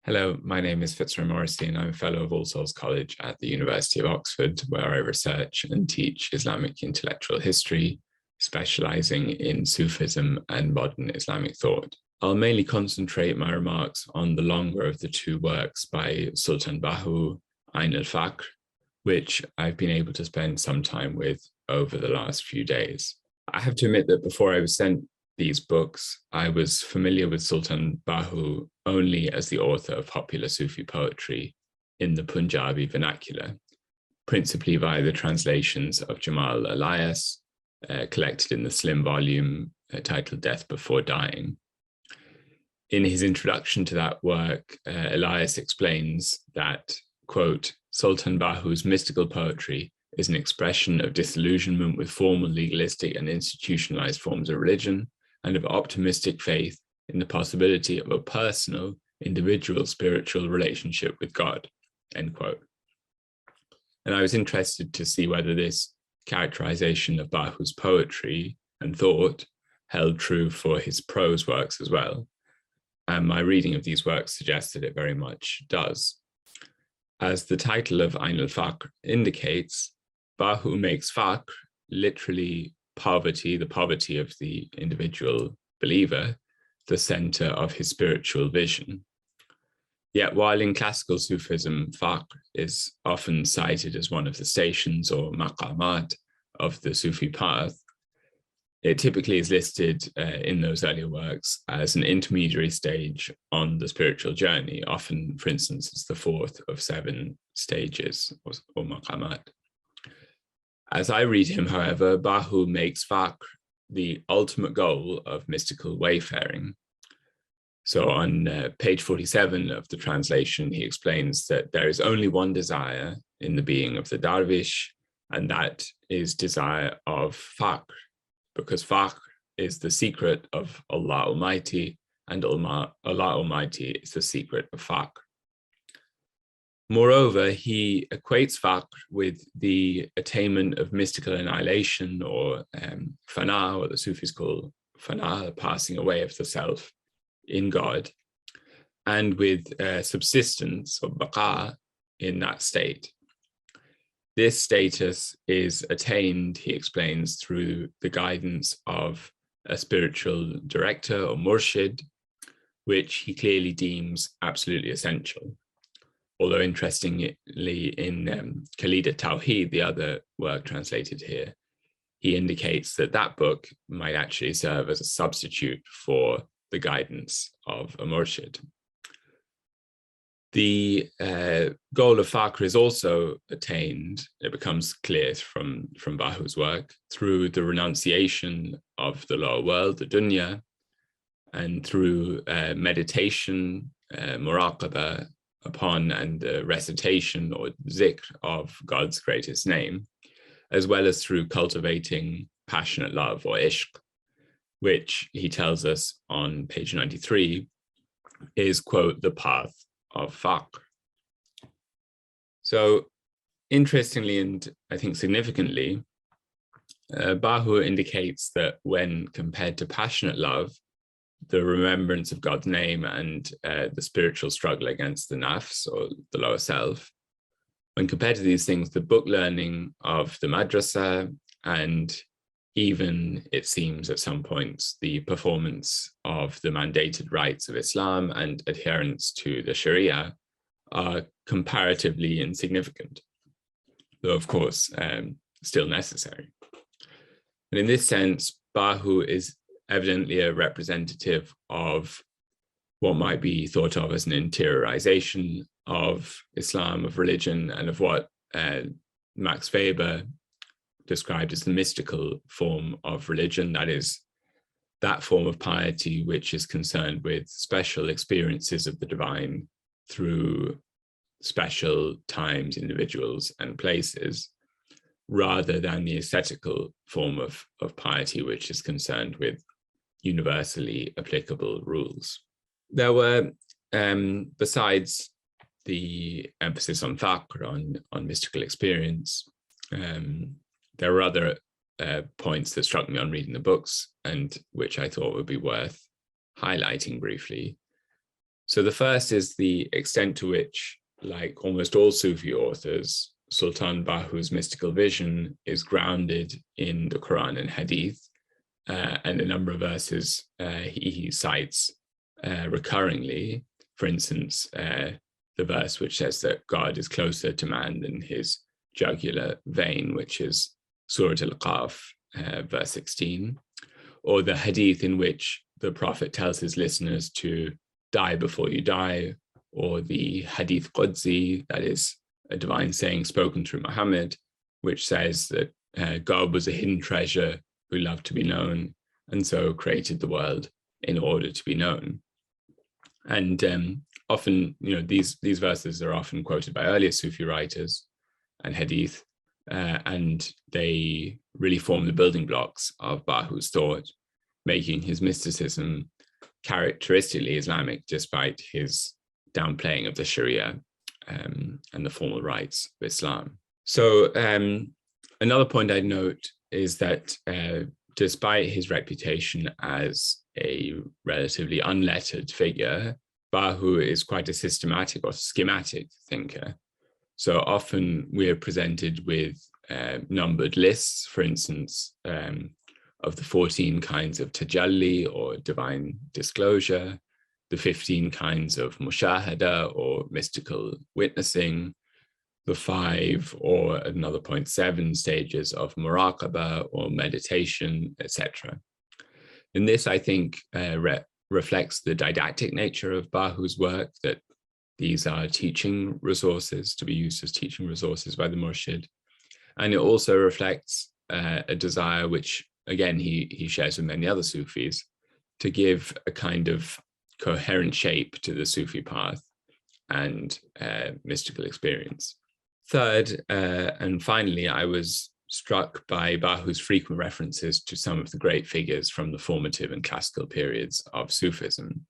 Hello, my name is Fitzroy Morrissey and I'm a Fellow of All Souls College at the University of Oxford, where I research and teach Islamic intellectual history, specializing in Sufism and modern Islamic thought. I'll mainly concentrate my remarks on the longer of the two works by Sultan Bahoo, Ayn Al-Faqr, which I've been able to spend some time with over the last few days. I have to admit that before I was sent these books, I was familiar with Sultan Bahoo only as the author of popular Sufi poetry in the Punjabi vernacular, principally via the translations of Jamal Elias, collected in the slim volume titled Death Before Dying. In his introduction to that work, Elias explains that, quote, Sultan Bahoo's mystical poetry is an expression of disillusionment with formal, legalistic, and institutionalized forms of religion, and of optimistic faith in the possibility of a personal, individual spiritual relationship with God, end quote. And I was interested to see whether this characterization of Bahoo's poetry and thought held true for his prose works as well. And my reading of these works suggests that it very much does. As the title of Ayn Al-Faqr indicates, Bahoo makes faqr, literally poverty, the poverty of the individual believer, the center of his spiritual vision. Yet while in classical Sufism, faqr is often cited as one of the stations or maqamat of the Sufi path, it typically is listed in those earlier works as an intermediary stage on the spiritual journey, often, for instance, it's the fourth of 7 stages or maqamat. As I read him, however, Bahoo makes faqr the ultimate goal of mystical wayfaring. So on page 47 of the translation, he explains that there is only one desire in the being of the Darvish, and that is desire of faqr, because faqr is the secret of Allah Almighty, and Allah Almighty is the secret of faqr. Moreover, he equates faqr with the attainment of mystical annihilation, or fana, what the Sufis call fana, passing away of the self in God, and with subsistence or baqa in that state. This status is attained, he explains, through the guidance of a spiritual director or murshid, which he clearly deems absolutely essential. Although interestingly, in Kalīd At-Tawh, the other work translated here, he indicates that that book might actually serve as a substitute for the guidance of a murshid. The goal of faqr is also attained, it becomes clear from Bahoo's work, through the renunciation of the lower world, the dunya, and through meditation, muraqabah, upon and the recitation or zikr of God's greatest name, as well as through cultivating passionate love or ishq, which he tells us on page 93 is, quote, the path of faqr. So interestingly, and I think significantly, Bahoo indicates that when compared to passionate love, the remembrance of God's name and the spiritual struggle against the nafs, or the lower self, when compared to these things, the book learning of the madrasa, and even, it seems at some points, the performance of the mandated rites of Islam and adherence to the Sharia are comparatively insignificant, though of course still necessary. And in this sense, Bahoo is evidently a representative of what might be thought of as an interiorization of Islam, of religion, and of what Max Weber described as the mystical form of religion, that is, that form of piety which is concerned with special experiences of the divine through special times, individuals, and places, rather than the ascetical form of piety which is concerned with universally applicable rules. There were, besides the emphasis on faqr, on mystical experience, there were other points that struck me on reading the books and which I thought would be worth highlighting briefly. So the first is the extent to which, like almost all Sufi authors, Sultan Bahoo's mystical vision is grounded in the Quran and Hadith, and a number of verses he cites recurringly. For instance, the verse which says that God is closer to man than his jugular vein, which is Surah Al-Qaf, verse 16, or the Hadith in which the Prophet tells his listeners to die before you die, or the Hadith Qudsi, that is a divine saying spoken through Muhammad, which says that God was a hidden treasure who loved to be known, and so created the world in order to be known. And often, these verses are often quoted by earlier Sufi writers and Hadith, and they really form the building blocks of Bahoo's thought, making his mysticism characteristically Islamic, despite his downplaying of the Sharia and the formal rites of Islam. So another point I'd note is that despite his reputation as a relatively unlettered figure, Bahoo is quite a systematic or schematic thinker. So often we're presented with numbered lists, for instance, of the 14 kinds of tajalli or divine disclosure, the 15 kinds of mushahada or mystical witnessing, the 5 or at another point 7 stages of muraqabah or meditation, etc. And this, I think, reflects the didactic nature of Bahoo's work, that these are teaching resources to be used as teaching resources by the murshid. And it also reflects a desire which, again, he shares with many other Sufis, to give a kind of coherent shape to the Sufi path and mystical experience. Third, and finally, I was struck by Bahoo's frequent references to some of the great figures from the formative and classical periods of Sufism.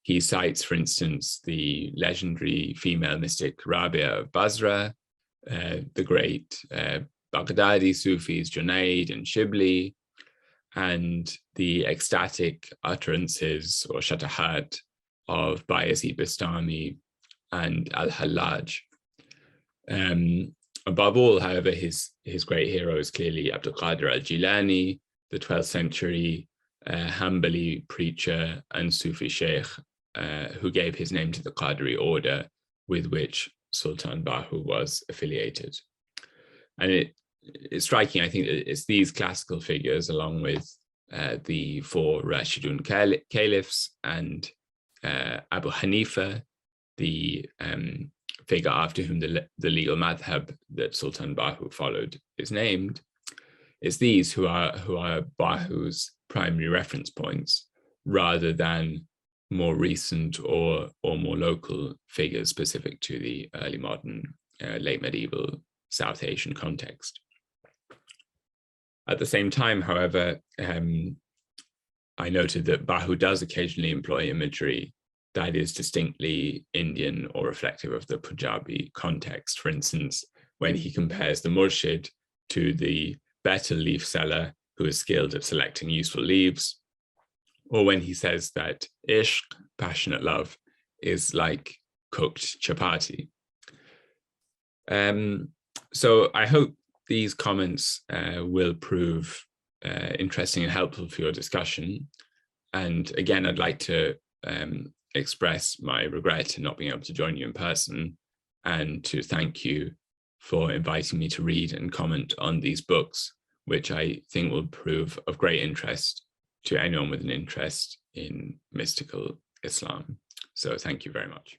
He cites, for instance, the legendary female mystic Rabia of Basra, the great Baghdadi Sufis Junaid and Shibli, and the ecstatic utterances or shatahat of Bayezid Bistami and Al-Hallaj. Above all, however, his great hero is clearly Abdul Qadir al-Jilani, the 12th century Hanbali preacher and Sufi sheikh, who gave his name to the Qadri order with which Sultan Bahoo was affiliated. And it's striking, I think, that it's these classical figures, along with the 4 Rashidun caliphs and Abu Hanifa, the figure after whom the legal madhab that Sultan Bahoo followed is named. It's these who are Bahoo's primary reference points, rather than more recent or more local figures specific to the early modern, late medieval South Asian context. At the same time, however, I noted that Bahoo does occasionally employ imagery that is distinctly Indian or reflective of the Punjabi context. For instance, when he compares the murshid to the better leaf seller who is skilled at selecting useful leaves, or when he says that ishq, passionate love, is like cooked chapati. So I hope these comments will prove interesting and helpful for your discussion. And again, I'd like to express my regret in not being able to join you in person, and to thank you for inviting me to read and comment on these books, which I think will prove of great interest to anyone with an interest in mystical Islam. So thank you very much.